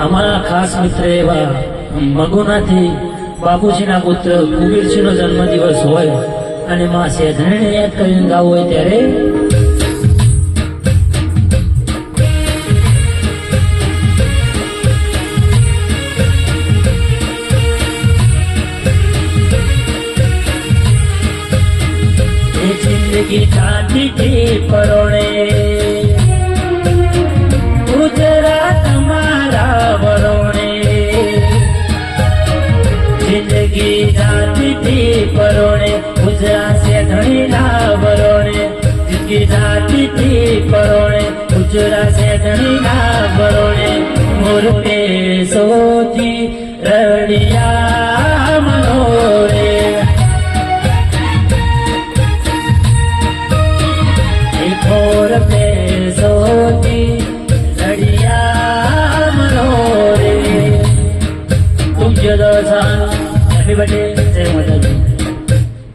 અમારા ખાસ મિત્ર એવા મગુનાથી બાપુજીના પુત્ર કુબીરસિંહનો જન્મદિવસ હોય અને માં શેઠાણીને યાદ કરીને ગાવું હોય ત્યારે જિંદગી કાઢી થી પરોણે ગુજરાત મારા વરોણે જિંદગી જાતી થી પરોણે ગુજરાત શેઠાણીના વરોણે જિંદગી જાતી થી પરોણે ગુજરાત શેઠાણીના વરોણે મોર પેશોથી રડિયા મનોરે મોર પેશોથી રડિયા મનોરે तुम जो दो हैप्पी बर्थडे जय माता दी।